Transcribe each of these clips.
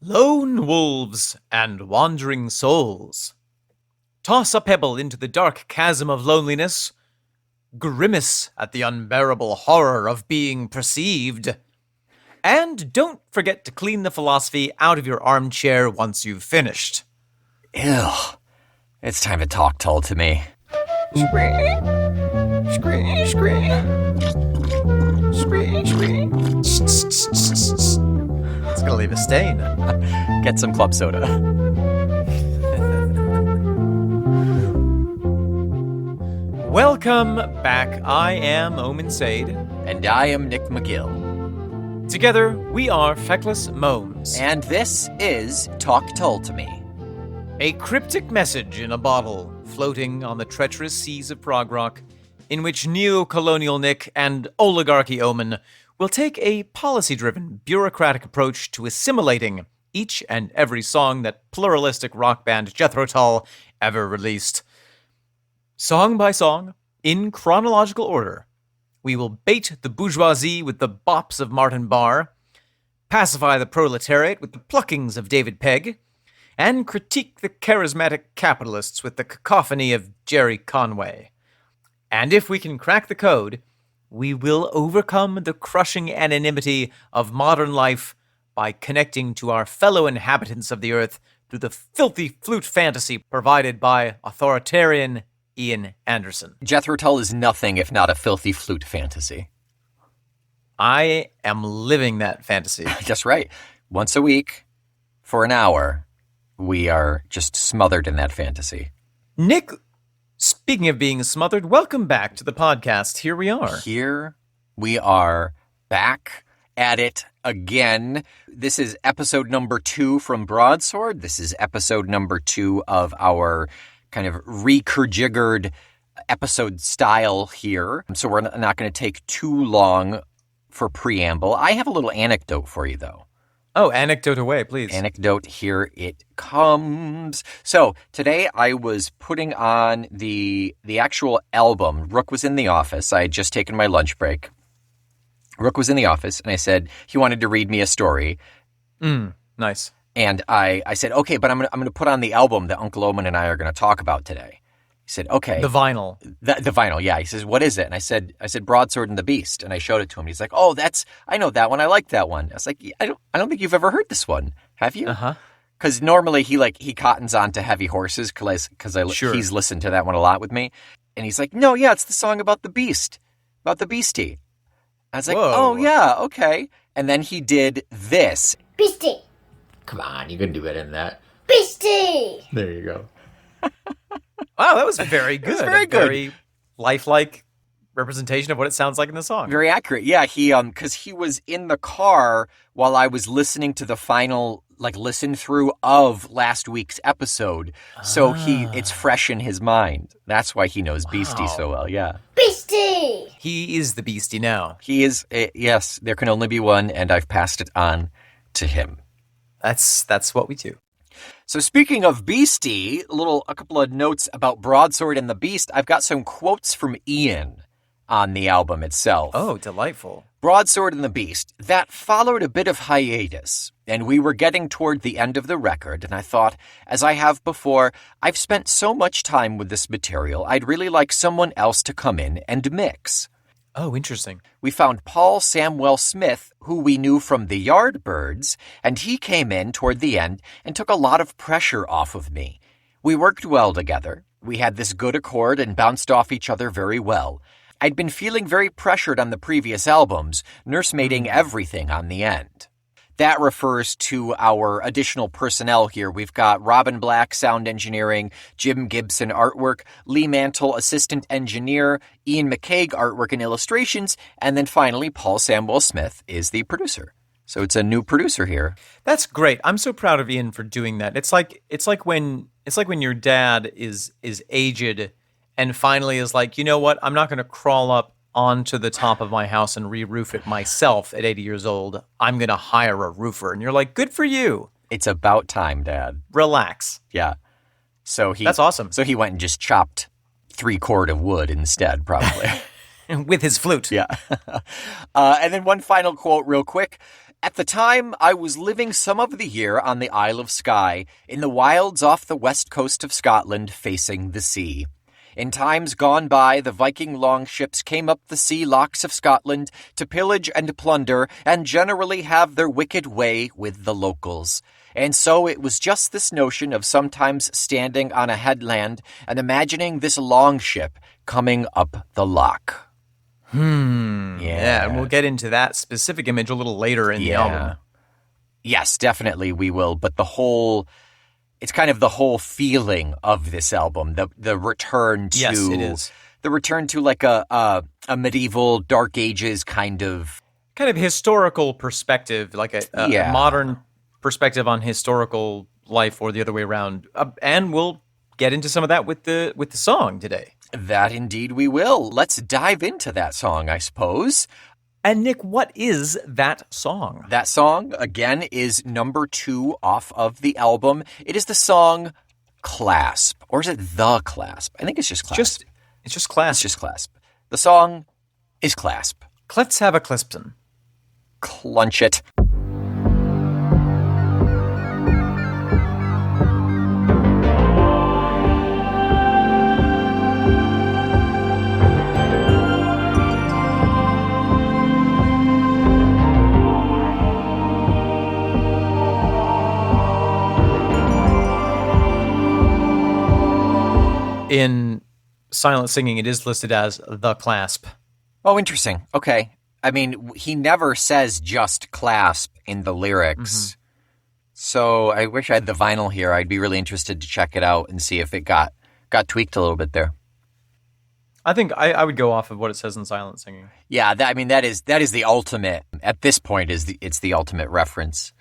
Lone wolves and wandering souls. Toss a pebble into the dark chasm of loneliness. Grimace at the unbearable horror of being perceived. And don't forget to clean the philosophy out of your armchair once you've finished. Ew. It's time to talk Tull to me. Scream. Scream, scream. Scream, scream. It's gonna leave a stain. Get some club soda. Welcome back. I am Omen Sade. And I am Nick McGill. Together, we are Feckless Moans. And this is Talk Tull to Me. A cryptic message in a bottle floating on the treacherous seas of prog rock, in which neo-colonial Nick and oligarchy Omen will take a policy-driven, bureaucratic approach to assimilating each and every song that pluralistic rock band Jethro Tull ever released. Song by song, in chronological order, we will bait the bourgeoisie with the bops of Martin Barr, pacify the proletariat with the pluckings of David Pegg, and critique the charismatic capitalists with the cacophony of Jerry Conway. And if we can crack the code, we will overcome the crushing anonymity of modern life by connecting to our fellow inhabitants of the earth through the filthy flute fantasy provided by authoritarian Ian Anderson. Jethro Tull is nothing if not a filthy flute fantasy. I am living that fantasy. That's right. Once a week, for an hour, we are just smothered in that fantasy. Nick, speaking of being smothered, welcome back to the podcast. Here we are. Here we are back at it again. This is episode number 2 from Broadsword. This is episode number 2 of our kind of recurjiggered episode style here. So we're not going to take too long for preamble. I have a little anecdote for you, though. Oh, anecdote away, please. Anecdote, here it comes. So today I was putting on the actual album. Rook was in the office. I had just taken my lunch break. Rook was in the office, and I said he wanted to read me a story. Nice. And I said, okay, but I'm gonna put on the album that Uncle Omen and I are going to talk about today. He said, okay. The vinyl. The vinyl, yeah. He says, what is it? And I said Broadsword and the Beast. And I showed it to him. He's like, oh, I know that one. I like that one. I was like, I don't think you've ever heard this one. Have you? Uh-huh. Because normally he cottons on to Heavy Horses because Sure. He's listened to that one a lot with me. And he's like, no, yeah, it's the song about the Beast, about the Beastie. I was like, Whoa. oh, yeah, okay. And then he did this. Beastie! Come on, you can do better than that. Beastie! There you go. Wow, that was very good. very good. Very lifelike representation of what it sounds like in the song. Very accurate. Yeah, because he was in the car while I was listening to the final listen through of last week's episode. So it's fresh in his mind. That's why he knows Beastie so well. Yeah. Beastie! He is the Beastie now. He is. Yes, there can only be one, and I've passed it on to him. That's what we do. So speaking of Beastie, a couple of notes about Broadsword and the Beast. I've got some quotes from Ian on the album itself. Oh, delightful. Broadsword and the Beast, that followed a bit of hiatus, and we were getting toward the end of the record, and I thought, as I have before, I've spent so much time with this material, I'd really like someone else to come in and mix. Oh, interesting. We found Paul Samwell Smith, who we knew from the Yardbirds, and he came in toward the end and took a lot of pressure off of me. We worked well together. We had this good accord and bounced off each other very well. I'd been feeling very pressured on the previous albums, nursemaiding everything on the end. That refers to our additional personnel here. We've got Robin Black, sound engineering, Jim Gibson, artwork, Lee Mantle, assistant engineer, Ian McCaig, artwork and illustrations, and then finally Paul Samwell Smith is the producer. So it's a new producer here. That's great. I'm so proud of Ian for doing that. It's like when your dad is aged and finally is like, you know what? I'm not going to crawl up onto the top of my house and re-roof it myself at 80 years old. I'm going to hire a roofer. And you're like, good for you. It's about time, Dad. Relax. Yeah. That's awesome. So he went and just chopped 3 cord of wood instead, probably. With his flute. Yeah. And then one final quote real quick. At the time, I was living some of the year on the Isle of Skye, in the wilds off the west coast of Scotland facing the sea. In times gone by, the Viking longships came up the sea locks of Scotland to pillage and plunder and generally have their wicked way with the locals. And so it was just this notion of sometimes standing on a headland and imagining this longship coming up the loch. Yeah, and we'll get into that specific image a little later in the album. Yes, definitely we will. But it's kind of the whole feeling of this album, the return to... Yes, it is. The return to like a medieval Dark Ages kind of historical perspective, like a modern perspective on historical life, or the other way around. And we'll get into some of that with the song today. That indeed we will. Let's dive into that song, I suppose. And Nick, what is that song? That song, again, is number 2 off of the album. It is the song Clasp. Or is it The Clasp? I think it's just Clasp. It's just Clasp. It's just Clasp. The song is Clasp. Let's have a Clispton. Clunch it. In silent singing, it is listed as The Clasp. Oh, interesting. Okay. I mean, he never says just clasp in the lyrics. So I wish I had the vinyl here. I'd be really interested to check it out and see if it got tweaked a little bit there. I think I would go off of what it says in silent singing. Yeah, that is the ultimate. At this point, it's the ultimate reference.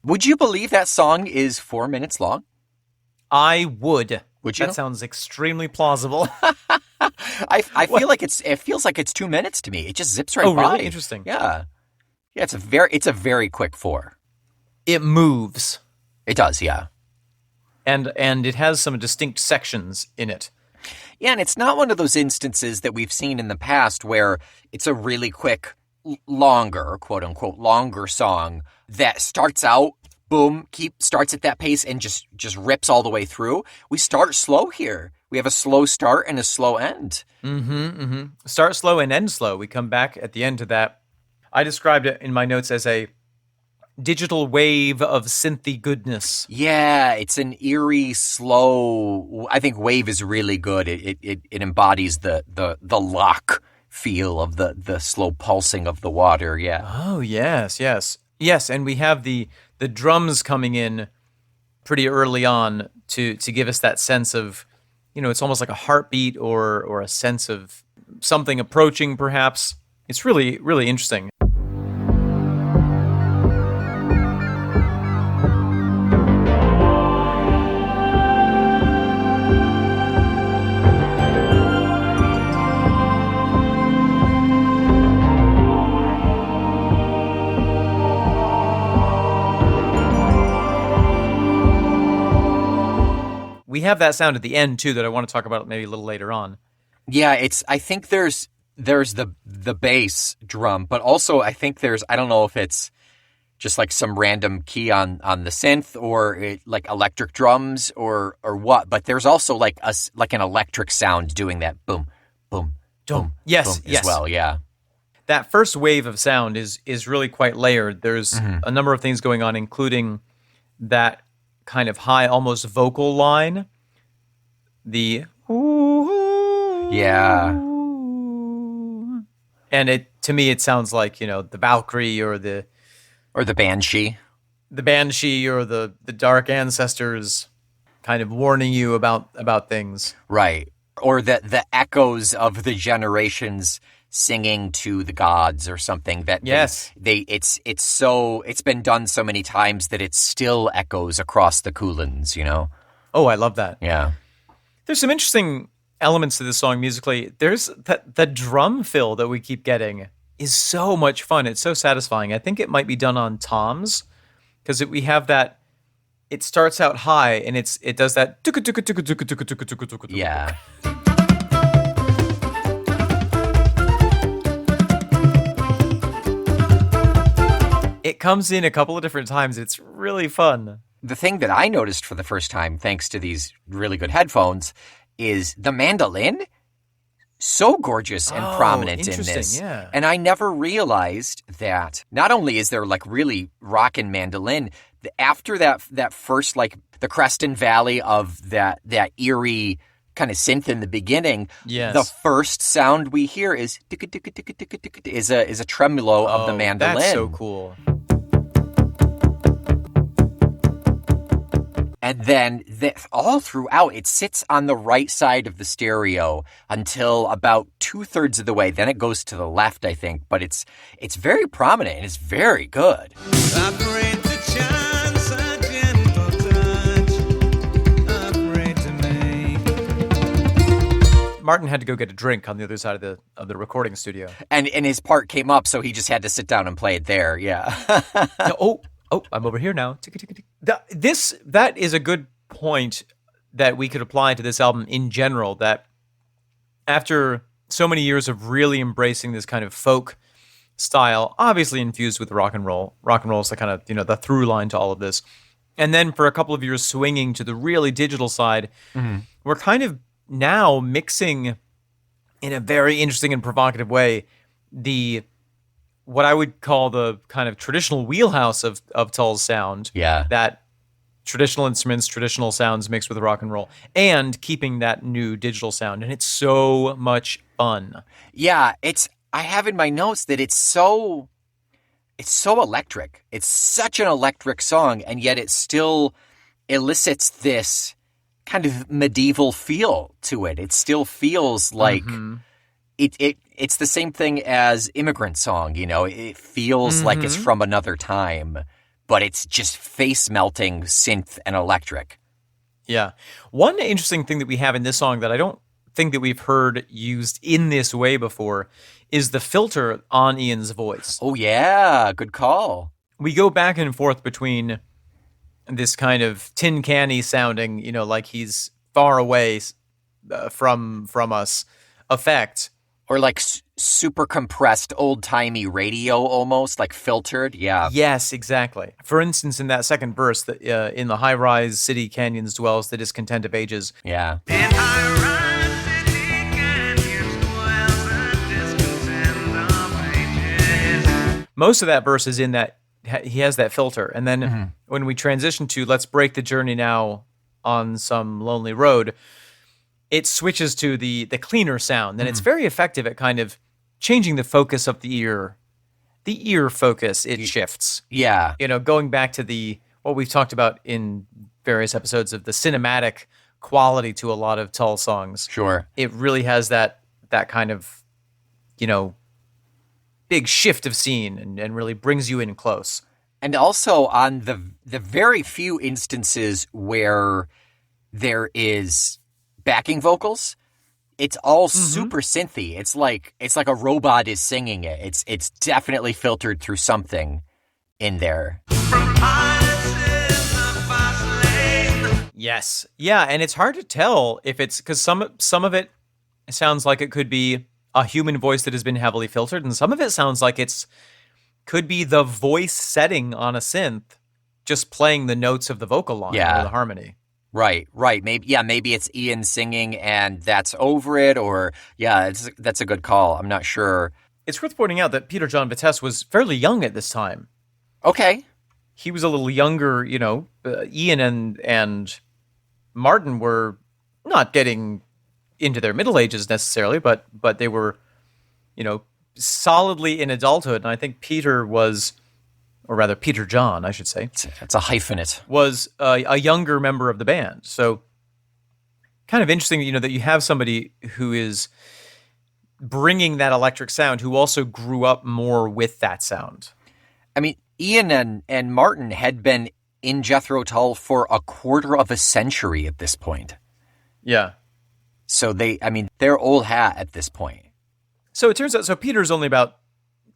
Would you believe that song is 4 minutes long? I would. Would you? That sounds extremely plausible. I feel like it feels like it's 2 minutes to me. It just zips right by. Oh, really? Interesting. Yeah. Yeah, it's a very quick 4. It moves. It does, yeah. And it has some distinct sections in it. Yeah, and it's not one of those instances that we've seen in the past where it's a really quick, longer, quote unquote, longer song that starts out, boom, starts at that pace and just rips all the way through. We start slow here. We have a slow start and a slow end. Start slow and end slow. We come back at the end to that. I described it in my notes as a digital wave of synthy goodness. Yeah, it's an eerie, slow. I think wave is really good. It embodies the lock feel of the slow pulsing of the water. Yeah. Oh yes. And we have the drums coming in pretty early on to give us that sense of, it's almost like a heartbeat or a sense of something approaching, perhaps. It's really, really interesting. We have that sound at the end too that I want to talk about maybe a little later on. Yeah, I think there's the bass drum, but also I think I don't know if it's just like some random key on the synth or like electric drums or what, but there's also like an electric sound doing that boom, boom, boom, yes, boom as well, yeah. That first wave of sound is really quite layered. There's a number of things going on, including that kind of high, almost vocal line. The yeah, and to me it sounds like the Valkyrie or the Banshee, or the Dark Ancestors, kind of warning you about things, right? Or the echoes of the generations singing to the gods or something that it's been done so many times that it still echoes across the Coolins, Oh, I love that. Yeah. There's some interesting elements to this song musically. There's the drum fill that we keep getting is so much fun. It's so satisfying. I think it might be done on toms because we have that. It starts out high and it does that. Yeah. It it comes in a couple of different times. It's really fun. The thing that I noticed for the first time, thanks to these really good headphones, is the mandolin. So gorgeous and prominent in this. Yeah. And I never realized that not only is there like really rockin' mandolin, after that first, like the crest and valley of that eerie kind of synth in the beginning, yes, the first sound we hear is a tremolo of the mandolin. That's so cool. And then all throughout, it sits on the right side of the stereo until about 2/3 of the way. Then it goes to the left, I think. But it's very prominent and it's very good. Martin had to go get a drink on the other side of the recording studio. And his part came up, so he just had to sit down and play it there, yeah. Oh, I'm over here now. That is a good point that we could apply to this album in general, that after so many years of really embracing this kind of folk style, obviously infused with rock and roll is the kind of, the through line to all of this. And then for a couple of years swinging to the really digital side, we're kind of now mixing in a very interesting and provocative way what I would call the kind of traditional wheelhouse of Tull's sound. Yeah. That traditional instruments, traditional sounds mixed with rock and roll, and keeping that new digital sound. And it's so much fun. Yeah, I have in my notes that it's so electric. It's such an electric song, and yet it still elicits this kind of medieval feel to it. It still feels like it's the same thing as Immigrant Song, It feels like it's from another time, but it's just face-melting synth and electric. Yeah. One interesting thing that we have in this song that I don't think that we've heard used in this way before is the filter on Ian's voice. Oh, yeah. Good call. We go back and forth between this kind of tin canny sounding, like he's far away from us effect. Or like super compressed old-timey radio almost, like filtered, yeah. Yes, exactly. For instance, in that second verse, in the high-rise city canyons dwells the discontent of ages. Yeah. In high-rise city canyons dwells the discontent of ages. Most of that verse is in that, he has that filter. And then when we transition to let's break the journey now on some lonely road, it switches to the cleaner sound, and it's very effective at kind of changing the focus of the ear. The ear focus, it shifts. Yeah. Going back to what we've talked about in various episodes of the cinematic quality to a lot of Tull songs. Sure. It really has that kind of, big shift of scene and really brings you in close. And also on the very few instances where there is backing vocals, it's all super synthy. It's like a robot is singing it. It's definitely filtered through something in there. Yes. Yeah, and it's hard to tell if it's because some of it sounds like it could be a human voice that has been heavily filtered, and some of it sounds like could be the voice setting on a synth just playing the notes of the vocal line or the harmony. Right. Maybe it's Ian singing and that's over it, or that's a good call. I'm not sure. It's worth pointing out that Peter John Vitesse was fairly young at this time. Okay. He was a little younger, Ian and Martin were not getting into their middle ages necessarily, but they were, solidly in adulthood. And I think Peter was, or rather Peter John, I should say. It's a hyphenate. Was a younger member of the band. So kind of interesting, that you have somebody who is bringing that electric sound who also grew up more with that sound. I mean, Ian and Martin had been in Jethro Tull for a quarter of a century at this point. Yeah. So they're old hat at this point. So it turns out, Peter's only about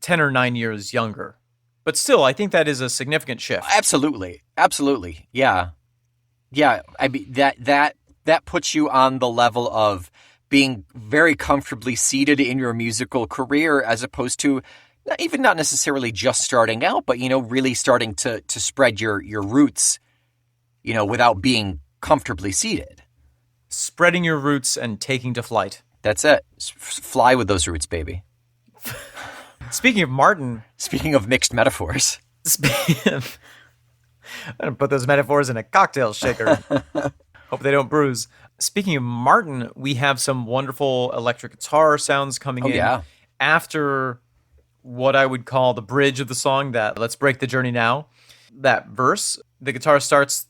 10 or 9 years younger. But still, I think that is a significant shift. Absolutely. Yeah. I mean, that puts you on the level of being very comfortably seated in your musical career as opposed to not necessarily just starting out, but, really starting to spread your roots, without being comfortably seated. Spreading your roots and taking to flight. That's it. Fly with those roots, baby. Speaking of Martin... Speaking of mixed metaphors. I'm going to put those metaphors in a cocktail shaker. Hope they don't bruise. Speaking of Martin, we have some wonderful electric guitar sounds coming in. Yeah. After what I would call the bridge of the song, that Let's Break the Journey Now. That verse, the guitar starts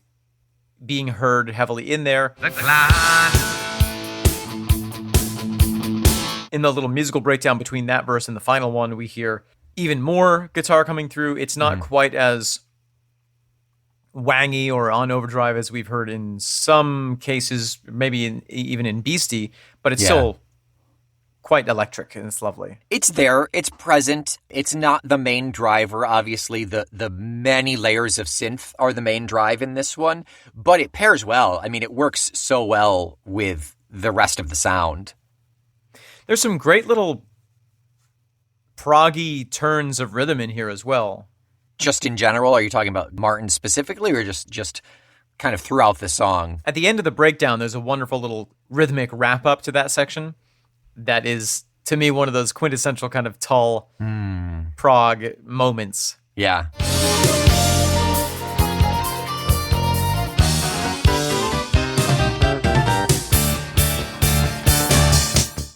being heard heavily in there. The cloud. In the little musical breakdown between that verse and the final one, we hear even more guitar coming through. It's not quite as wangy or on overdrive as we've heard in some cases, maybe even in Beastie, but it's still quite electric, and it's lovely. It's there. It's present. It's not the main driver. Obviously, the many layers of synth are the main drive in this one, but it pairs well. I mean, it works so well with the rest of the sound. There's some great little proggy turns of rhythm in here as well. Just in general, are you talking about Martin specifically, or just kind of throughout the song? At the end of the breakdown, there's a wonderful little rhythmic wrap-up to that section that is, to me, one of those quintessential kind of Tull prog moments. Yeah.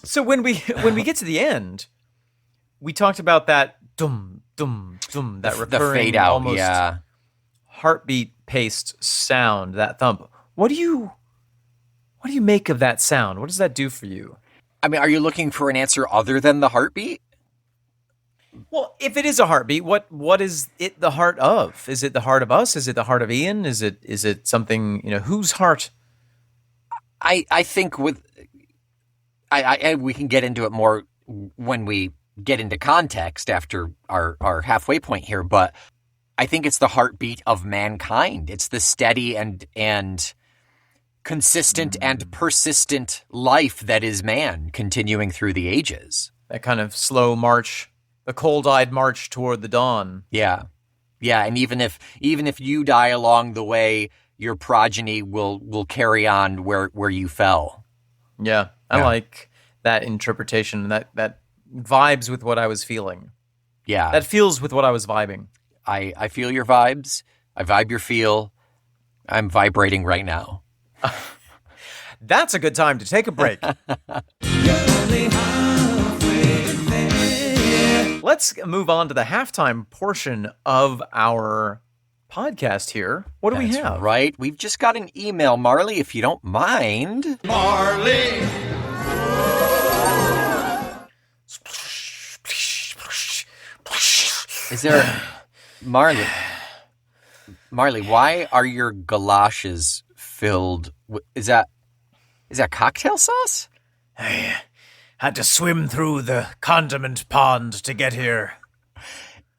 So when we get to the end, we talked about that dum dum dum, that recurring the fade out, almost heartbeat paced sound, that thump. What do you make of that sound? What does that do for you? I mean, are you looking for an answer other than the heartbeat? Well, if it is a heartbeat, what is it the heart of? Is it the heart of us? Is it the heart of Ian? Is it something, whose heart? I think with I we can get into it more when we get into context after our halfway point here, but I think it's the heartbeat of mankind. It's the steady and consistent and persistent life that is man, continuing through the ages. That kind of slow march, the cold-eyed march toward the dawn. Yeah. And even if you die along the way, your progeny will carry on where you fell. Yeah, I like that interpretation. That vibes with what I was feeling. Yeah. That feels with what I was vibing. I feel your vibes. I vibe your feel. I'm vibrating right now. That's a good time to take a break. Let's move on to the halftime portion of our podcast here. What do we have? That's right. We've just got an email, Marley, if you don't mind. Marley. Is there... Marley, why are your galoshes filled with... Is that cocktail sauce? I had to swim through the condiment pond to get here.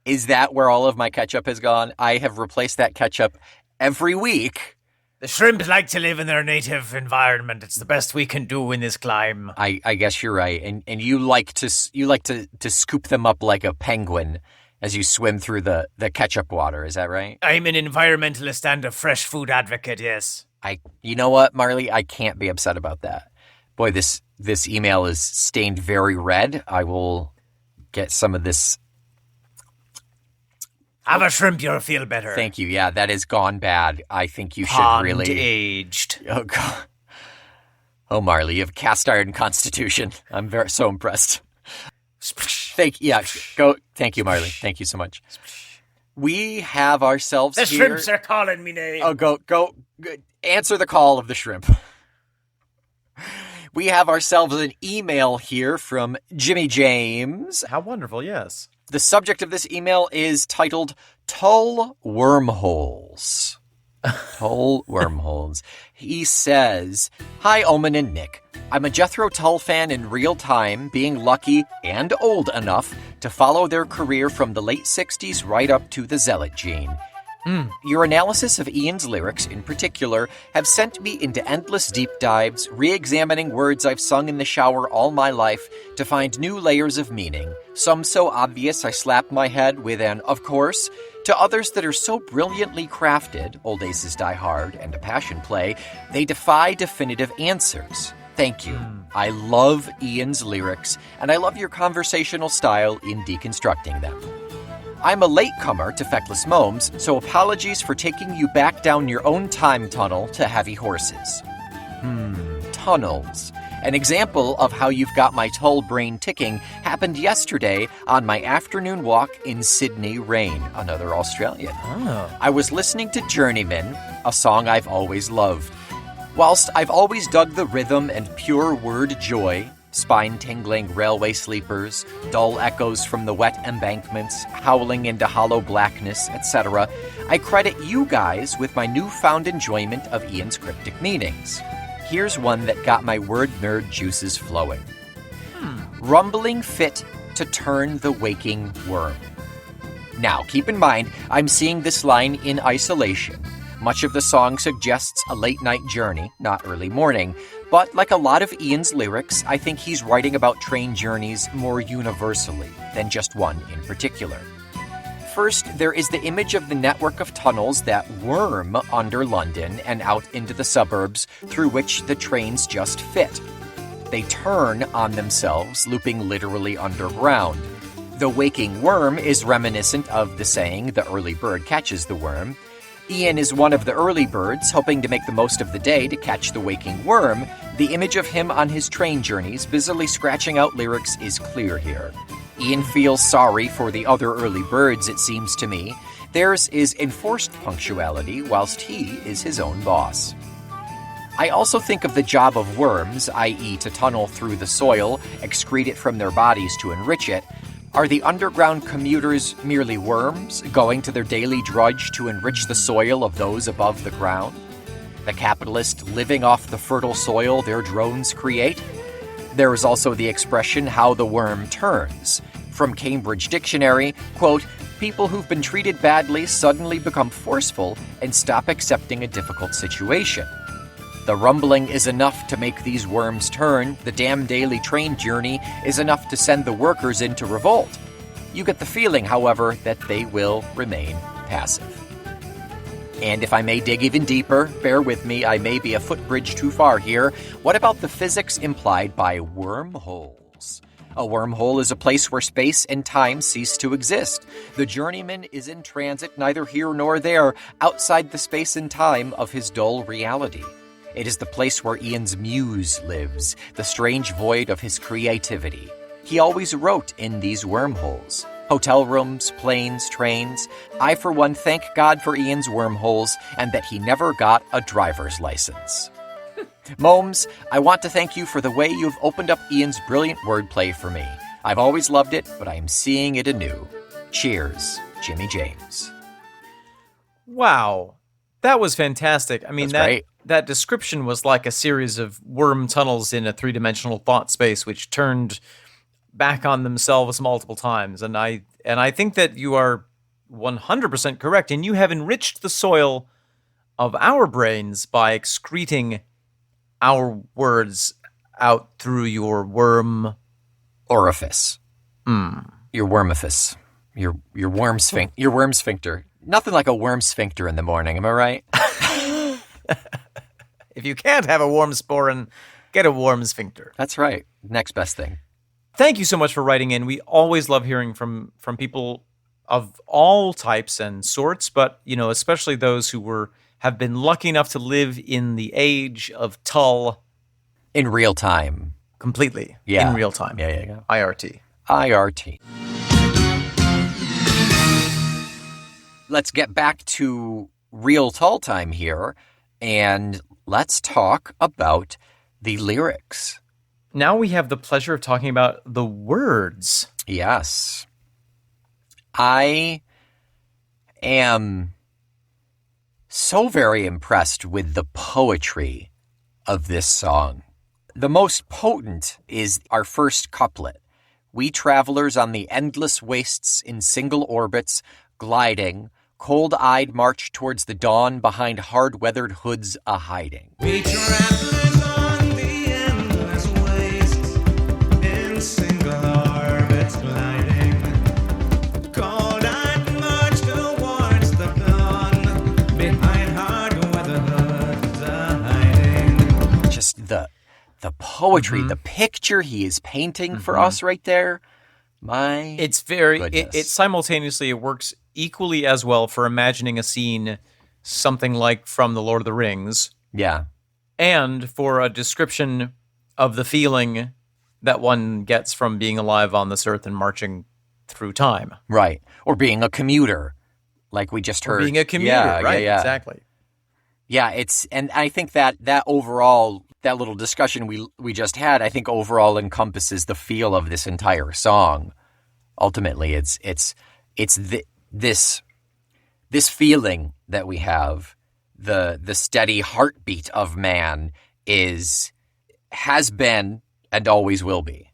Is that where all of my ketchup has gone? I have replaced that ketchup every week. The shrimp like to live in their native environment. It's the best we can do in this climb. I guess you're right. And you like to scoop them up like a penguin as you swim through the ketchup water. Is that right? I'm an environmentalist and a fresh food advocate, yes. You know what, Marley? I can't be upset about that. Boy, this email is stained very red. I will get some of this. Have a shrimp, you'll feel better. Thank you. Yeah, that has gone bad. I think you Pond should really... aged. Oh, God. Oh, Marley, you have cast iron constitution. I'm so impressed. Thank you, Marley. Thank you so much. We have ourselves The here... shrimps are calling me name. Oh, go. Answer the call of the shrimp. We have ourselves an email here from Jimmy James. How wonderful, yes. The subject of this email is titled Tull Wormholes. Tull Wormholes. He says, "Hi, Omen and Nick. I'm a Jethro Tull fan in real time, being lucky and old enough to follow their career from the late 60s right up to the Zealot gene. Your analysis of Ian's lyrics, in particular, have sent me into endless deep dives, re-examining words I've sung in the shower all my life to find new layers of meaning, some so obvious I slap my head with an "of course," to others that are so brilliantly crafted, Old Aces Die Hard and A Passion Play, they defy definitive answers. Thank you. I love Ian's lyrics, and I love your conversational style in deconstructing them. I'm a latecomer to Feckless Momes, so apologies for taking you back down your own time tunnel to heavy horses. Tunnels. An example of how you've got my Tull brain ticking happened yesterday on my afternoon walk in Sydney rain, another Australian. I was listening to Journeyman, a song I've always loved. Whilst I've always dug the rhythm and pure word joy, spine-tingling railway sleepers, dull echoes from the wet embankments, howling into hollow blackness, etc., I credit you guys with my newfound enjoyment of Ian's cryptic meanings. Here's one that got my word nerd juices flowing. Rumbling fit to turn the waking worm. Now, keep in mind, I'm seeing this line in isolation. Much of the song suggests a late-night journey, not early morning, but like a lot of Ian's lyrics, I think he's writing about train journeys more universally than just one in particular. First, there is the image of the network of tunnels that worm under London and out into the suburbs through which the trains just fit. They turn on themselves, looping literally underground. The waking worm is reminiscent of the saying, "the early bird catches the worm." Ian is one of the early birds, hoping to make the most of the day to catch the waking worm. The image of him on his train journeys, busily scratching out lyrics, is clear here. Ian feels sorry for the other early birds, it seems to me. Theirs is enforced punctuality, whilst he is his own boss. I also think of the job of worms, i.e. to tunnel through the soil, excrete it from their bodies to enrich it. Are the underground commuters merely worms, going to their daily drudge to enrich the soil of those above the ground? The capitalist living off the fertile soil their drones create? There is also the expression, how the worm turns. From Cambridge Dictionary, quote, people who've been treated badly suddenly become forceful and stop accepting a difficult situation. The rumbling is enough to make these worms turn. The damn daily train journey is enough to send the workers into revolt. You get the feeling, however, that they will remain passive. And if I may dig even deeper, bear with me, I may be a footbridge too far here. What about the physics implied by wormholes? A wormhole is a place where space and time cease to exist. The journeyman is in transit neither here nor there, outside the space and time of his dull reality. It is the place where Ian's muse lives, the strange void of his creativity. He always wrote in these wormholes. Hotel rooms, planes, trains. I, for one, thank God for Ian's wormholes and that he never got a driver's license. Momes, I want to thank you for the way you've opened up Ian's brilliant wordplay for me. I've always loved it, but I am seeing it anew. Cheers, Jimmy James. Wow. That was fantastic. I mean, That's great. That description was like a series of worm tunnels in a three-dimensional thought space, which turned back on themselves multiple times. And I think that you are 100% correct. And you have enriched the soil of our brains by excreting our words out through your worm orifice. Your wormifice. Your worm sphincter. Nothing like a worm sphincter in the morning, am I right? If you can't have a warm sporin, get a warm sphincter. That's right. Next best thing. Thank you so much for writing in. We always love hearing from people of all types and sorts, but especially those who have been lucky enough to live in the age of Tull. In real time. Completely. Yeah. In real time. Yeah. IRT. IRT. Let's get back to real Tull time here, and let's talk about the lyrics. Now we have the pleasure of talking about the words. Yes. I am so very impressed with the poetry of this song. The most potent is our first couplet. We travelers on the endless wastes in single orbits, gliding, Cold-eyed march towards the dawn behind hard-weathered hoods a-hiding. We travelers on the endless waste, in single orbits gliding. Cold-eyed march towards the dawn, behind hard-weathered hoods a-hiding. Just the poetry, the picture he is painting for us right there. It's very, it simultaneously, it works equally as well for imagining a scene, something like from The Lord of the Rings. Yeah. And for a description of the feeling that one gets from being alive on this earth and marching through time. Right. Or being a commuter, like we just heard. Or being a commuter, right? Yeah. Exactly. Yeah, and I think that overall, that little discussion we just had, I think overall encompasses the feel of this entire song. Ultimately, it's this feeling that we have, the steady heartbeat of man has been and always will be.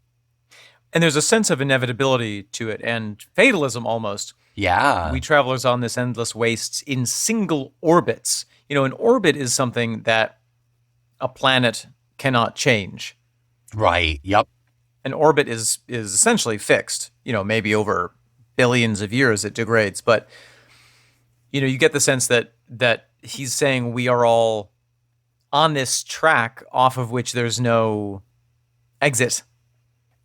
And there's a sense of inevitability to it and fatalism almost. Yeah. We travelers on this endless wastes in single orbits. You know, an orbit is something that a planet cannot change. Right. Yep. An orbit is essentially fixed. You know, maybe over billions of years it degrades, but you know, you get the sense that he's saying we are all on this track off of which there's no exit.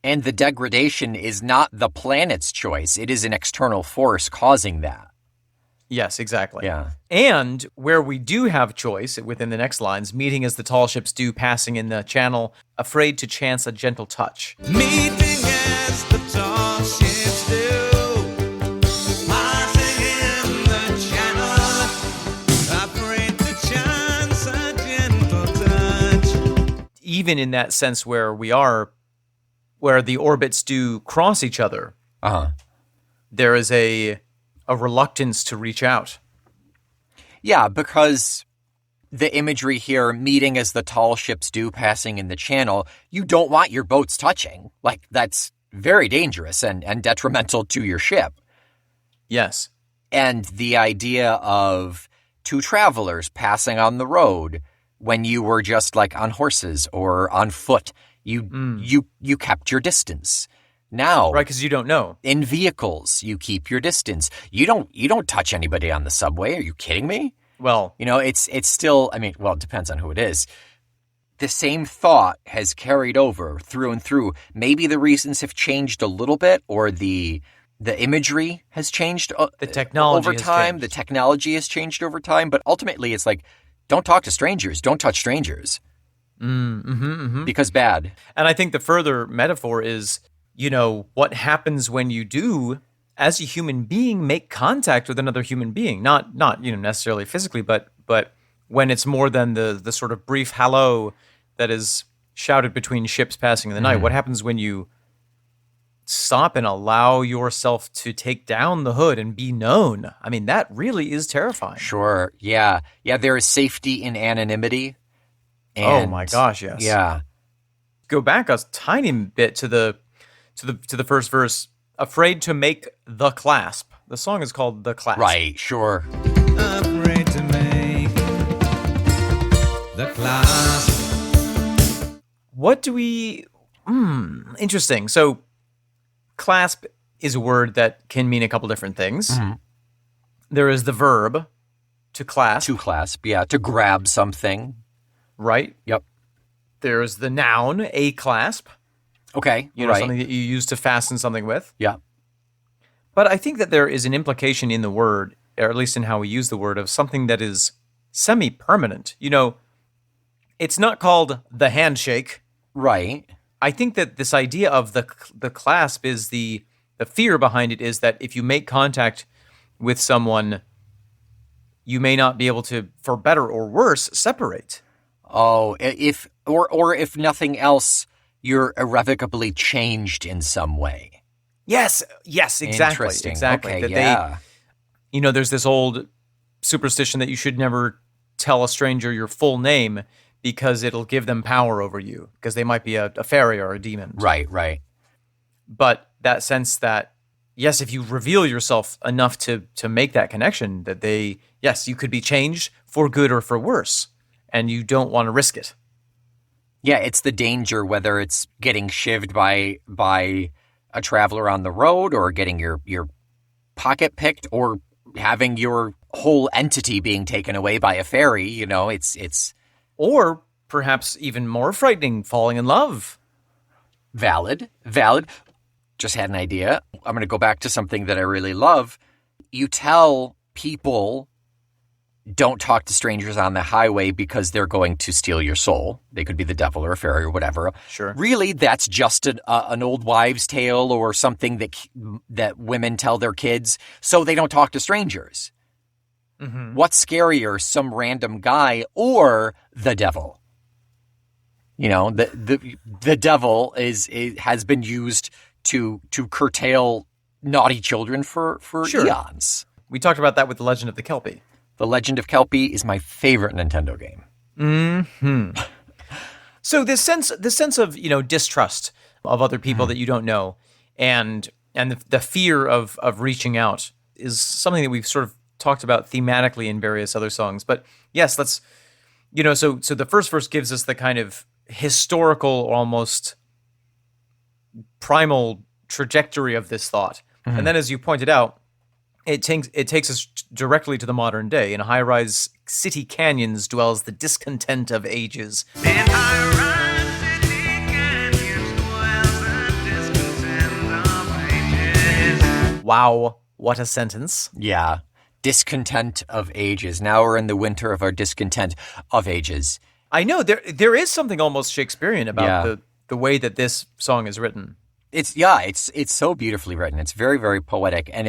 And the degradation is not the planet's choice. It is an external force causing that. Yes, exactly. Yeah. And where we do have choice within the next lines, meeting as the tall ships do, passing in the channel, afraid to chance a gentle touch. Meeting as the tall ships do, passing in the channel, afraid to chance a gentle touch. Even in that sense where the orbits do cross each other, there is a reluctance to reach out. Yeah, because the imagery here, meeting as the tall ships do, passing in the channel, you don't want your boats touching. Like, that's very dangerous and detrimental to your ship. Yes. And the idea of two travelers passing on the road when you were just like on horses or on foot, you kept your distance. Now, right, because you don't know. In vehicles, you keep your distance. You don't touch anybody on the subway. Are you kidding me? Well, you know, it's still, I mean, well, it depends on who it is. The same thought has carried over through and through. Maybe the reasons have changed a little bit, or the imagery has changed the technology over time. The technology has changed over time, but ultimately it's like, don't talk to strangers. Don't touch strangers. Because bad. And I think the further metaphor is, you know, what happens when you do, as a human being, make contact with another human being. Not you know, necessarily physically, but when it's more than the sort of brief hello that is shouted between ships passing in the night. What happens when you stop and allow yourself to take down the hood and be known? I mean, that really is terrifying. Sure. Yeah. Yeah, there is safety in anonymity. And, oh my gosh, yes. Yeah. Go back a tiny bit to the first verse. Afraid to make the clasp. The song is called The Clasp. Right, sure. Afraid to make the clasp. What do we... interesting. So, clasp is a word that can mean a couple different things. There is the verb to clasp. To clasp, yeah. To grab something. Right? Yep. There's the noun, a clasp. Okay, you know, something that you use to fasten something with. Yeah. But I think that there is an implication in the word, or at least in how we use the word, of something that is semi-permanent. You know, it's not called the handshake. Right. I think that this idea of the clasp is the fear behind it is that if you make contact with someone, you may not be able to, for better or worse, separate. Oh, if nothing else, you're irrevocably changed in some way. Yes, exactly. Exactly. Okay, that yeah. You know, there's this old superstition that you should never tell a stranger your full name because it'll give them power over you, because they might be a fairy or a demon. Right. But that sense that yes, if you reveal yourself enough to make that connection, that you could be changed for good or for worse, and you don't want to risk it. Yeah, it's the danger, whether it's getting shivved by a traveler on the road, or getting your pocket picked, or having your whole entity being taken away by a fairy. It's or perhaps even more frightening, falling in love. valid. Just had an idea. I'm going to go back to something that I really love. You tell people don't talk to strangers on the highway because they're going to steal your soul. They could be the devil or a fairy or whatever. Sure. Really, that's just an old wives' tale, or something that women tell their kids so they don't talk to strangers. Mm-hmm. What's scarier, some random guy or the devil? The devil has been used to curtail naughty children for Sure. eons. We talked about that with The Legend of the Kelpie. The Legend of Kelpie is my favorite Nintendo game. Mm-hmm. So this sense of distrust of other people that you don't know, and the fear of reaching out is something that we've sort of talked about thematically in various other songs. But yes, let's so the first verse gives us the kind of historical, almost primal trajectory of this thought, and then as you pointed out, it takes us directly to the modern day. In high-rise city canyons dwells the discontent of ages. In high-rise city canyons dwells the discontent of ages. Wow, what a sentence. Yeah. Discontent of ages. Now we're in the winter of our discontent of ages. I know there is something almost Shakespearean about Yeah. the way that this song is written. It's so beautifully written. It's very, very poetic, and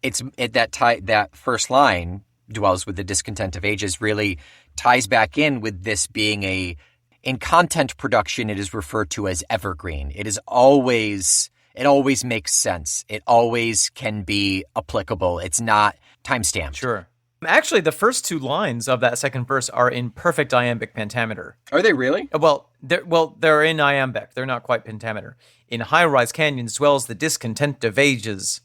that first line, dwells with the discontent of ages, really ties back in with this being in content production, it is referred to as evergreen. It always makes sense. It always can be applicable. It's not time-stamped. Sure. Actually, the first two lines of that second verse are in perfect iambic pentameter. Are they really? They're in iambic. They're not quite pentameter. In high-rise canyons dwells the discontent of ages.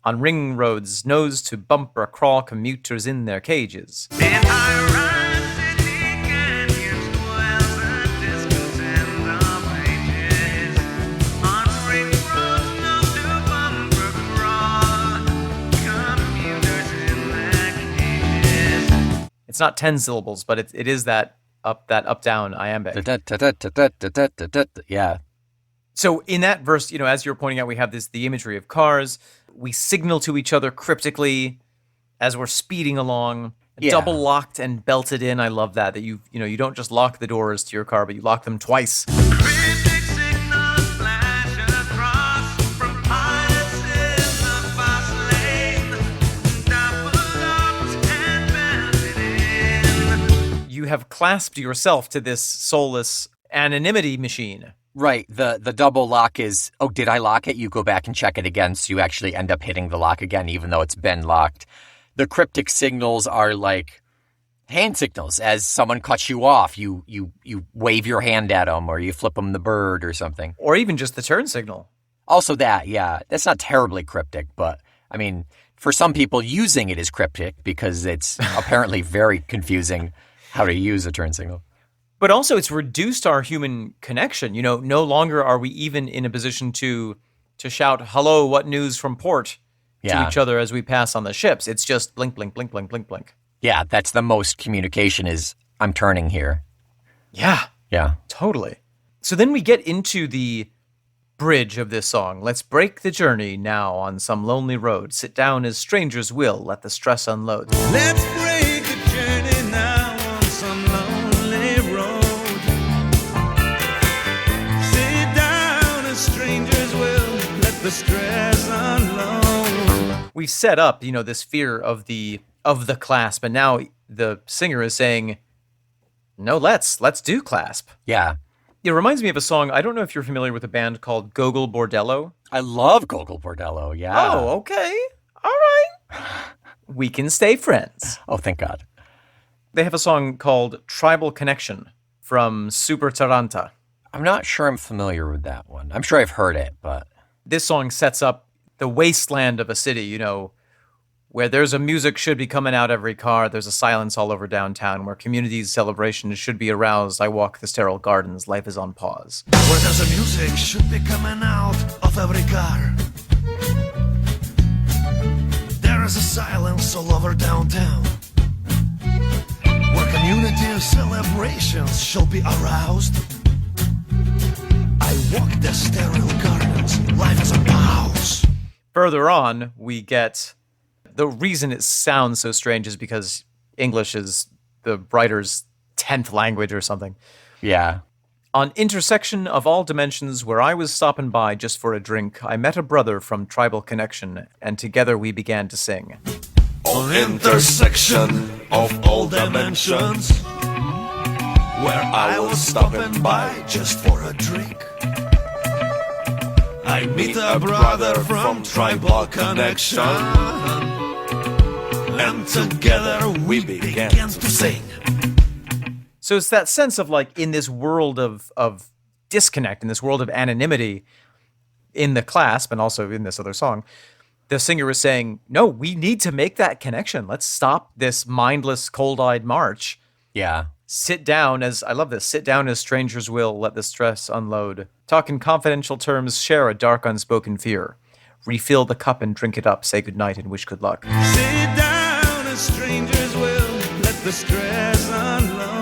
On ring roads, nose to bumper crawl commuters in their cages. In high-rise city canyons dwells the discontent of ages. On ring roads, nose to bumper crawl, commuters in their cages. It's not 10 syllables, but it is that up-down iambic. Yeah. So in that verse, as you're pointing out, we have the imagery of cars. We signal to each other cryptically as we're speeding along, Yeah. double locked and belted in. I love that you don't just lock the doors to your car, but you lock them twice. Cryptic signals flash across from palaces of fast lane, double locked and belted in. You have clasped yourself to this soulless anonymity machine. Right. The double lock is, oh, did I lock it? You go back and check it again, so you actually end up hitting the lock again, even though it's been locked. The cryptic signals are like hand signals. As someone cuts you off, you wave your hand at them, or you flip them the bird or something. Or even just the turn signal. Also that, yeah. That's not terribly cryptic, but, I mean, for some people, using it is cryptic because it's apparently very confusing how to use a turn signal. But also it's reduced our human connection. No longer are we even in a position to shout, "Hello, what news from port?" to Yeah. each other as we pass on the ships. It's just blink, blink, blink, blink, blink, blink. Yeah, that's the most communication is, I'm turning here. Yeah, Yeah. totally. So then we get into the bridge of this song. Let's break the journey now on some lonely road. Sit down as strangers will, let the stress unload. Let's break the journey now on some lonely road. Sit down as strangers will, let the stress unload. We've set up, this fear of the clasp, and now the singer is saying, "No, let's do clasp." Yeah. It reminds me of a song. I don't know if you're familiar with a band called Gogol Bordello. I love Gogol Bordello, yeah. Oh, okay. All right. We can stay friends. Oh, thank God. They have a song called Tribal Connection from Super Taranta. I'm not sure I'm familiar with that one. I'm sure I've heard it, but... This song sets up the wasteland of a city, you know, where there's a music should be coming out every car, there's a silence all over downtown, where community's celebrations should be aroused. I walk the sterile gardens, life is on pause. Where there's a music should be coming out of every car. There is a silence all over downtown. Where community celebrations shall be aroused. I walk the sterile gardens, life is a pause. Further on, we get the reason it sounds so strange is because English is the writer's 10th language or something. Yeah. On intersection of all dimensions where I was stopping by just for a drink, I met a brother from tribal connection, and together we began to sing. On intersection of all dimensions, where I was stopping by just for a drink, I meet a brother from tribal connection, and together we began to sing. So it's that sense of like in this world of disconnect, in this world of anonymity, in the Clasp and also in this other song, the singer is saying, no, we need to make that connection. Let's stop this mindless, cold-eyed march. Yeah. Sit down as, I love this, sit down as strangers will, let the stress unload. Talk in confidential terms, share a dark unspoken fear. Refill the cup and drink it up, say goodnight and wish good luck. Sit down as strangers will, let the stress unload.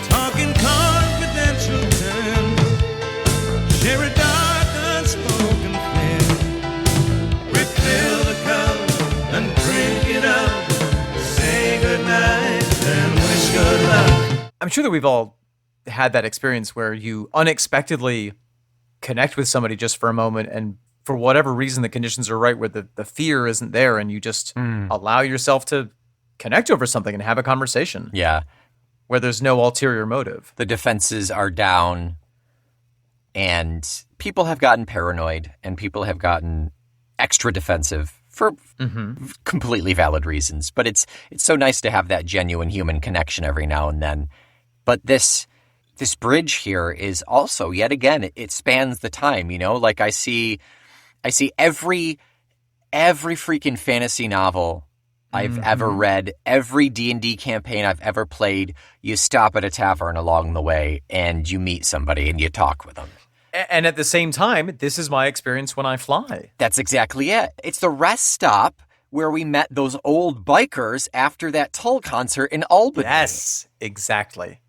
Talk in confidential terms, share a dark unspoken fear. Refill the cup and drink it up, say goodnight and wish good luck. I'm sure that we've all had that experience where you unexpectedly connect with somebody just for a moment, and for whatever reason the conditions are right where the fear isn't there, and you just allow yourself to connect over something and have a conversation. Yeah. Where there's no ulterior motive. The defenses are down, and people have gotten paranoid, and people have gotten extra defensive for completely valid reasons. But it's so nice to have that genuine human connection every now and then. But this bridge here is also, yet again, it spans the time, you know? Like I see every freaking fantasy novel I've ever read, every D&D campaign I've ever played. You stop at a tavern along the way and you meet somebody and you talk with them. And at the same time, this is my experience when I fly. That's exactly it. It's the rest stop where we met those old bikers after that Tull concert in Albany. Yes, exactly.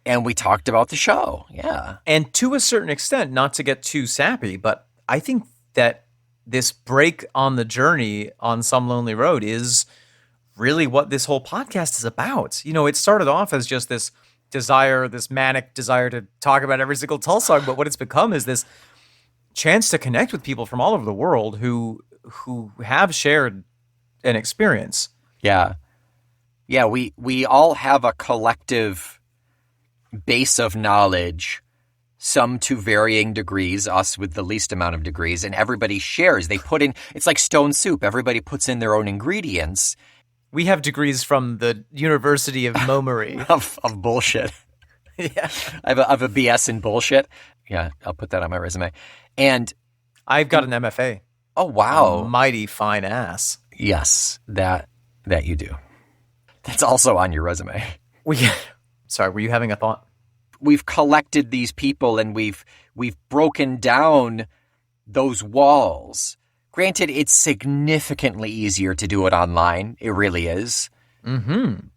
And we talked about the show. Yeah. And to a certain extent, not to get too sappy, but I think that this break on the journey on Some Lonely Road is really what this whole podcast is about. You know, it started off as just this desire, this manic desire to talk about every single Tull song, but what it's become is this chance to connect with people from all over the world who have shared an experience. Yeah. Yeah, we all have a collective base of knowledge, some to varying degrees, us with the least amount of degrees, and everybody shares. They put in, it's like stone soup. Everybody puts in their own ingredients. We have degrees from the University of Momery. of bullshit. Yeah. I have a BS in bullshit. Yeah, I'll put that on my resume. And I've got an MFA. oh, wow. A mighty fine ass. Yes, that you do. That's also on your resume. Sorry, were you having a thought? We've collected these people and we've broken down those walls. Granted, it's significantly easier to do it online. It really is. Mm-hmm.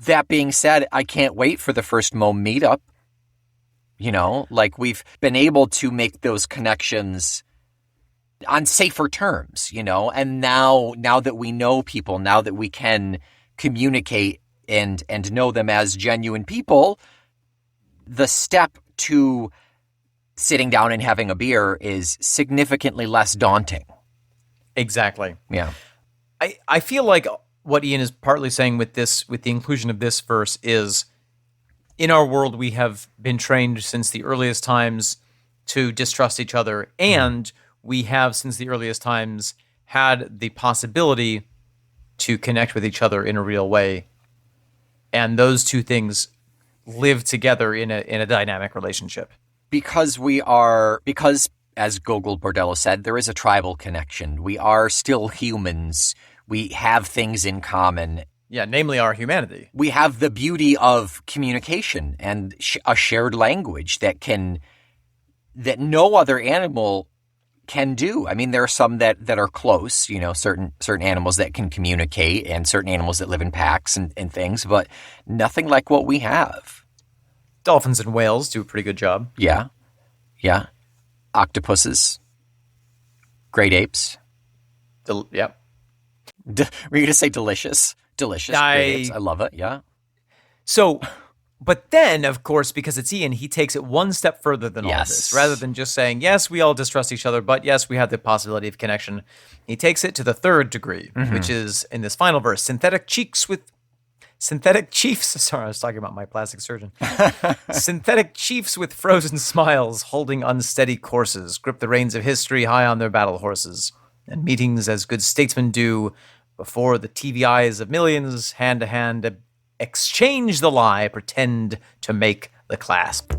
That being said, I can't wait for the first Mo meetup. You know, like we've been able to make those connections on safer terms, you know, and now that we know people, now that we can communicate and know them as genuine people, the step to sitting down and having a beer is significantly less daunting. Exactly. Yeah. I feel like what Ian is partly saying with the inclusion of this verse is, in our world, we have been trained since the earliest times to distrust each other, and we have since the earliest times had the possibility to connect with each other in a real way. And those two things live together in a dynamic relationship. Because as Gogol Bordello said, there is a tribal connection. We are still humans. We have things in common. Yeah, namely our humanity. We have the beauty of communication and a shared language that no other animal can do. I mean, there are some that are close, certain animals that can communicate and certain animals that live in packs and things, but nothing like what we have. Dolphins and whales do a pretty good job. Yeah. Yeah. Octopuses. Great apes. Yep. Were you going to say delicious? Delicious. Great apes. I love it. Yeah. So, but then, of course, because it's Ian, he takes it one step further than all this. Rather than just saying, yes, we all distrust each other, but yes, we have the possibility of connection. He takes it to the third degree, which is in this final verse, synthetic chiefs. Sorry, I was talking about my plastic surgeon. Synthetic chiefs with frozen smiles, holding unsteady courses, grip the reins of history high on their battle horses, and meetings as good statesmen do before the TV eyes of millions, hand to hand, exchange the lie, pretend to make the clasp.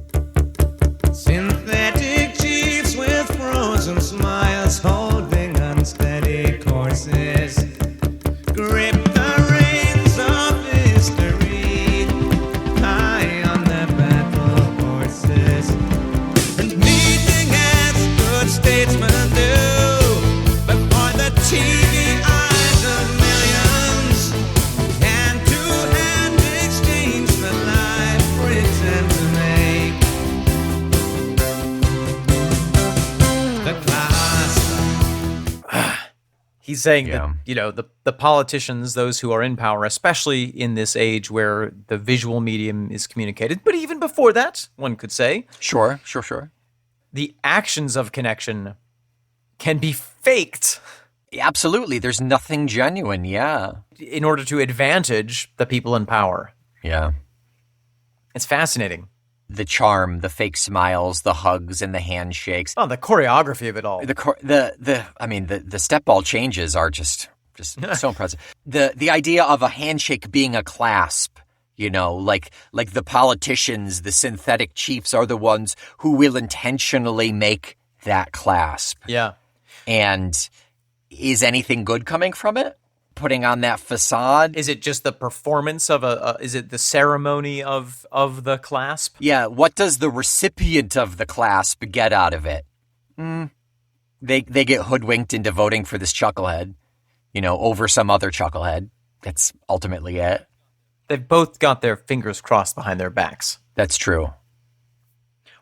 Synthetic chiefs with frozen smiles, holding unsteady courses, grip the reins of history high on their battle horses, and meeting as good statesmen do before the TV eyes of millions, hand to hand exchange the lie, pretend to make the clasp. He's saying that, the politicians, those who are in power, especially in this age where the visual medium is communicated, but even before that, one could say. Sure. The actions of connection can be faked. Absolutely. There's nothing genuine. Yeah. In order to advantage the people in power. Yeah. It's fascinating. The charm, the fake smiles, the hugs, and the handshakes. Oh, the choreography of it all. The step ball changes are just so impressive. The idea of a handshake being a clasp, like the politicians, the synthetic chiefs are the ones who will intentionally make that clasp. Yeah. And is anything good coming from it? Putting on that facade? Is it just the performance of is it the ceremony of the clasp? Yeah, what does the recipient of the clasp get out of it? They get hoodwinked into voting for this chucklehead, over some other chucklehead. That's ultimately it. They've both got their fingers crossed behind their backs. That's true.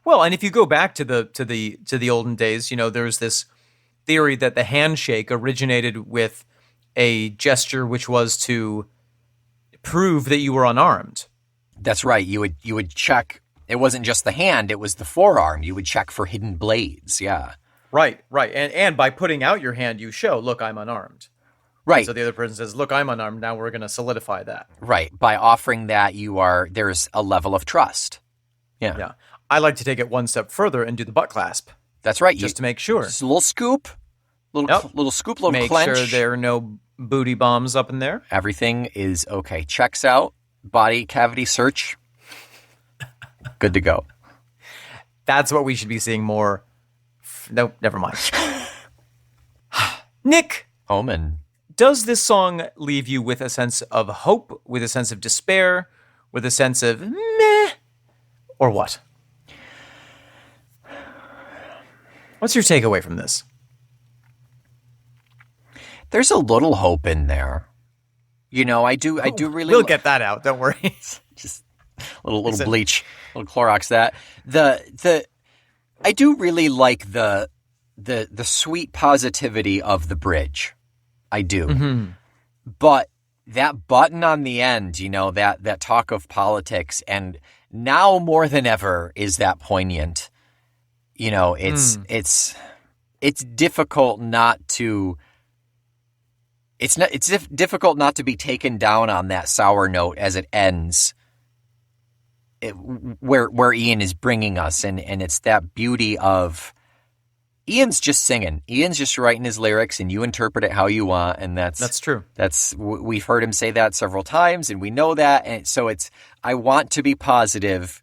Well, and if you go back to the olden days, there's this theory that the handshake originated with a gesture which was to prove that you were unarmed. That's right. You would check. It wasn't just the hand; it was the forearm. You would check for hidden blades. Yeah. Right. And by putting out your hand, you show, look, I'm unarmed. Right. So the other person says, look, I'm unarmed. Now we're going to solidify that. Right. By offering that, there's a level of trust. Yeah. Yeah. I like to take it one step further and do the butt clasp. That's right. Just to make sure. Just a little scoop, little scoop, little make clench. Make sure there are no booty bombs up in there. Everything is okay. Checks out. Body cavity search. Good to go. That's what we should be seeing more. Nope, never mind. Nick. Omen. Does this song leave you with a sense of hope, with a sense of despair, with a sense of meh, or what? What's your takeaway from this? There's a little hope in there. I do really. We'll get that out. Don't worry. Just a little bleach, a little Clorox. That I do really like the sweet positivity of the bridge. I do. Mm-hmm. But that button on the end, that talk of politics, and now more than ever is that poignant. It's difficult not to. It's difficult not to be taken down on that sour note as it ends. Where Ian is bringing us, and it's that beauty of Ian's just singing. Ian's just writing his lyrics, and you interpret it how you want, and that's true. We've heard him say that several times, and we know that, and so I want to be positive,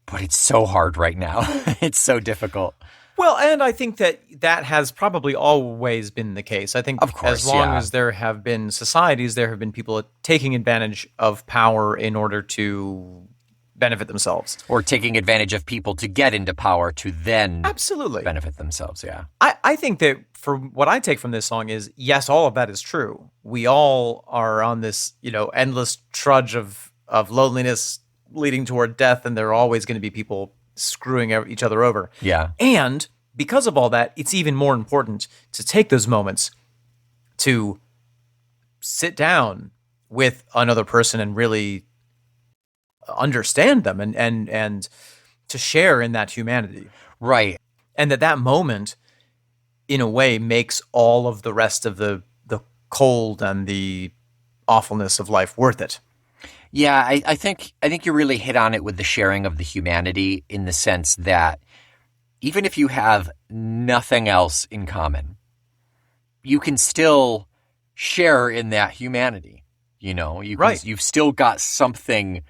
but it's so hard right now. It's so difficult. Well, and I think that has probably always been the case. I think Of course, as long yeah. as there have been societies, there have been people taking advantage of power in order to benefit themselves. Or taking advantage of people to get into power to then Absolutely. benefit themselves, yeah. I think that for what I take from this song is, yes, all of that is true. We all are on this, endless trudge of loneliness leading toward death, and there are always going to be people screwing each other over. Yeah. And because of all that, it's even more important to take those moments to sit down with another person and really understand them and to share in that humanity. Right. And that moment, in a way, makes all of the rest of the cold and the awfulness of life worth it. Yeah, I think you really hit on it with the sharing of the humanity, in the sense that even if you have nothing else in common, you can still share in that humanity. Right. You've still got something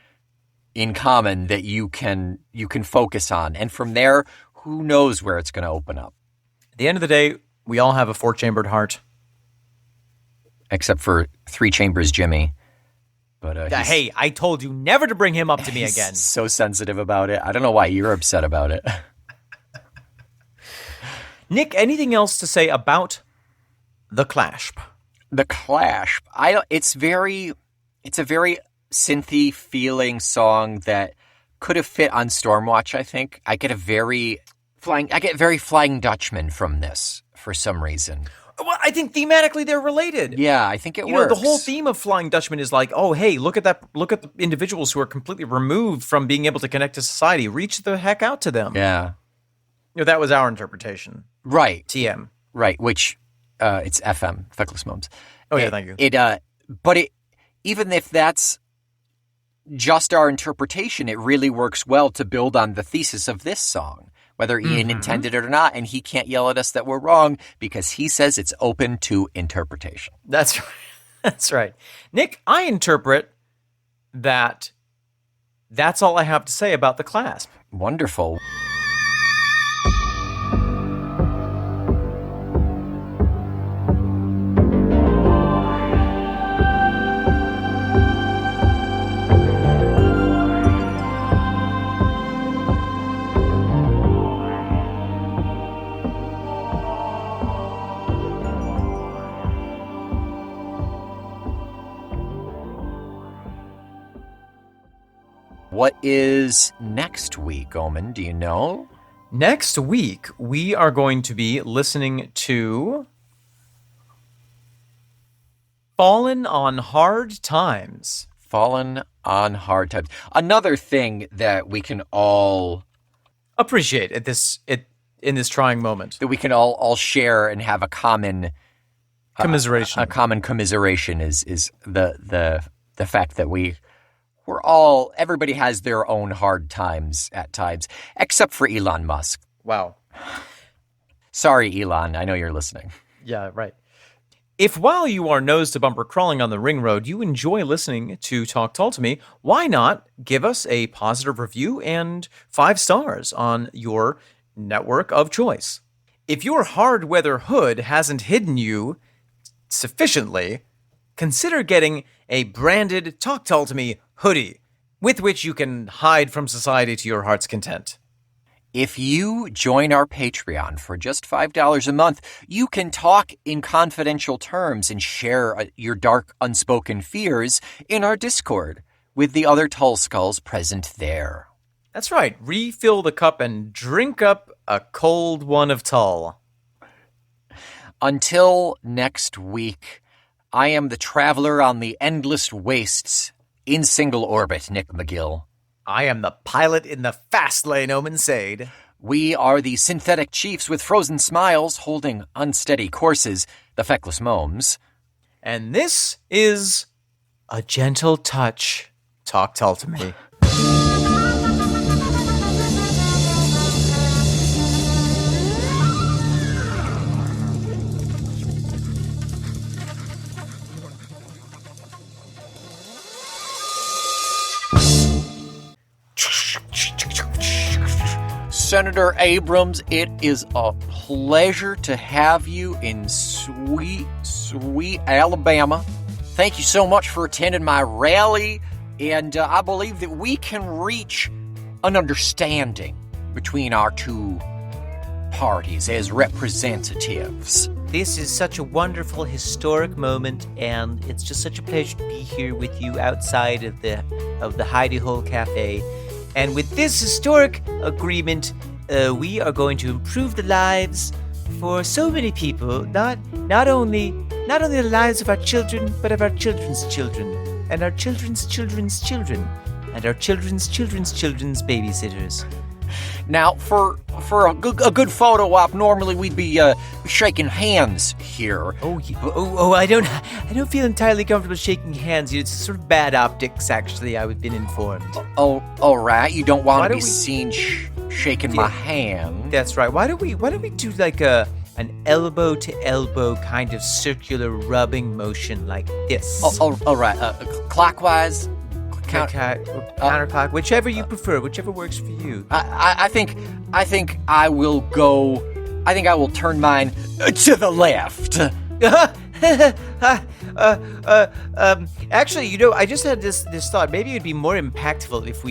in common that you can focus on, and from there, who knows where it's going to open up. At the end of the day, we all have a 4-chambered heart. Except for 3 Chambers Jimmy. But Hey, I told you never to bring him up to me he's again. so sensitive about it. I don't know why you're upset about it. Nick, anything else to say about the Clasp? The Clasp. It's a very synthy feeling song that could have fit on Stormwatch, I think. I get very Flying Dutchman from this for some reason. Well, I think thematically they're related. Yeah, I think it works. The whole theme of Flying Dutchman is like, oh, hey, look at the individuals who are completely removed from being able to connect to society. Reach the heck out to them. Yeah. That was our interpretation. Right. TM. Right, which it's FM, Feckless Moms. Oh, yeah, thank you. But even if that's just our interpretation, it really works well to build on the thesis of this song, whether Ian intended it or not, and he can't yell at us that we're wrong because he says it's open to interpretation. That's right. That's right. Nick, I interpret that that's all I have to say about the Clasp. Wonderful. What is next week, Omen? Do you know? Next week, we are going to be listening to Fallen on Hard Times. Fallen on Hard Times. Another thing that we can all appreciate in this trying moment. That we can all share and have a common commiseration. A common commiseration is the fact that everybody has their own hard times at times, except for Elon Musk. Wow. Sorry, Elon. I know you're listening. Yeah, right. If while you are nose to bumper crawling on the ring road, you enjoy listening to Talk Tull to Me, why not give us a positive review and 5 stars on your network of choice? If your hard weather hood hasn't hidden you sufficiently, consider getting a branded Talk Tull to Me hoodie with which you can hide from society to your heart's content. If you join our Patreon for just $5 a month, you can talk in confidential terms and share your dark, unspoken fears in our Discord with the other Tull Skulls present there. That's right. Refill the cup and drink up a cold one of Tull. Until next week, I am the traveler on the endless wastes in single orbit, Nick McGill. I am the pilot in the fast lane, Omen Sade. We are the synthetic chiefs with frozen smiles holding unsteady courses, the Feckless Momes. And this is A Gentle Touch. Talk Tull to Me. Senator Abrams, it is a pleasure to have you in sweet, sweet Alabama. Thank you so much for attending my rally, and I believe that we can reach an understanding between our two parties as representatives. This is such a wonderful, historic moment, and it's just such a pleasure to be here with you outside of the Hidey Hole Cafe. And with this historic agreement, we are going to improve the lives for so many people. Not only the lives of our children, but of our children's children, and our children's children's children, and our children's children's children's babysitters. Now, for a good photo op, normally we'd be shaking hands here. I don't feel entirely comfortable shaking hands. It's sort of bad optics, actually. I've been informed. Oh, all right. You don't want to be seen shaking my hand. That's right. Why don't we do like an elbow to elbow kind of circular rubbing motion like this? All right. Clockwise. Counterclock, whichever you prefer, whichever works for you. I think I will go. I think I will turn mine to the left. Actually, I just had this thought. Maybe it'd be more impactful if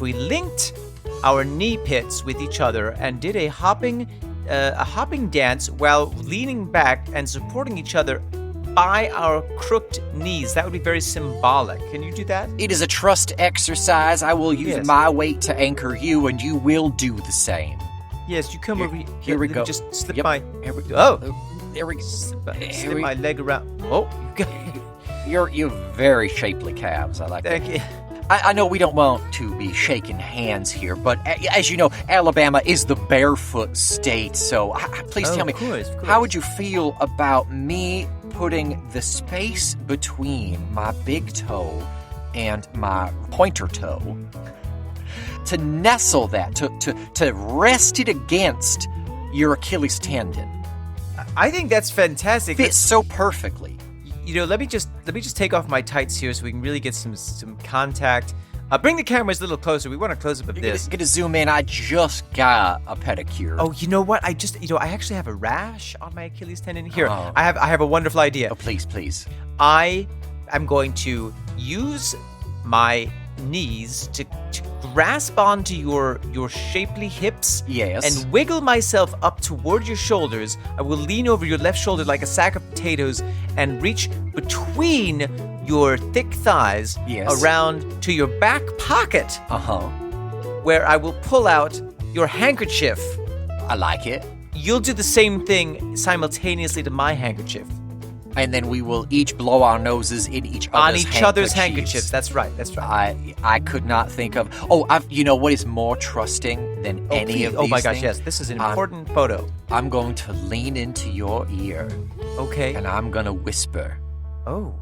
we linked our knee pits with each other and did a hopping dance while leaning back and supporting each other by our crooked knees. That would be very symbolic. Can you do that? It is a trust exercise. I will use my weight to anchor you, and you will do the same. Yes, you come over here. Here we go. Just slip Yep. my. Here we go. Oh, there we go. slip my leg around. Oh, you got. You're very shapely calves. I like that. Thank you. I know we don't want to be shaking hands here, but as you know, Alabama is the barefoot state. So please tell me, of course. how would you feel about me putting the space between my big toe and my pointer toe to nestle that, to rest it against your Achilles tendon? I think that's fantastic. Fits so perfectly. Let me just take off my tights here so we can really get some contact. Bring the cameras a little closer. We want a close up of this. Get to zoom in. I just got a pedicure. Oh, you know what? I actually have a rash on my Achilles tendon here. Oh. I have a wonderful idea. Oh, please. I am going to use my knees to grasp onto your shapely hips. Yes. And wiggle myself up toward your shoulders. I will lean over your left shoulder like a sack of potatoes and reach between your thick thighs around to your back pocket. Where I will pull out your handkerchief. I like it. You'll do the same thing simultaneously to my handkerchief. And then we will each blow our noses in each other's handkerchiefs. That's right. I could not think of. You know what is more trusting than any of these Oh my gosh, things? yes. This is an important photo. I'm going to lean into your ear. Okay. And I'm going to whisper. Oh,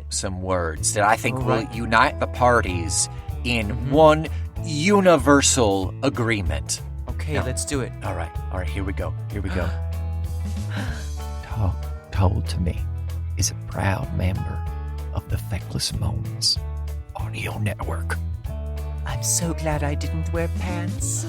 Some words that I think All right. will unite the parties in one universal agreement. Okay, let's do it. All right, here we go. Tull to me is a proud member of the Feckless Moans Audio Network. I'm so glad I didn't wear pants.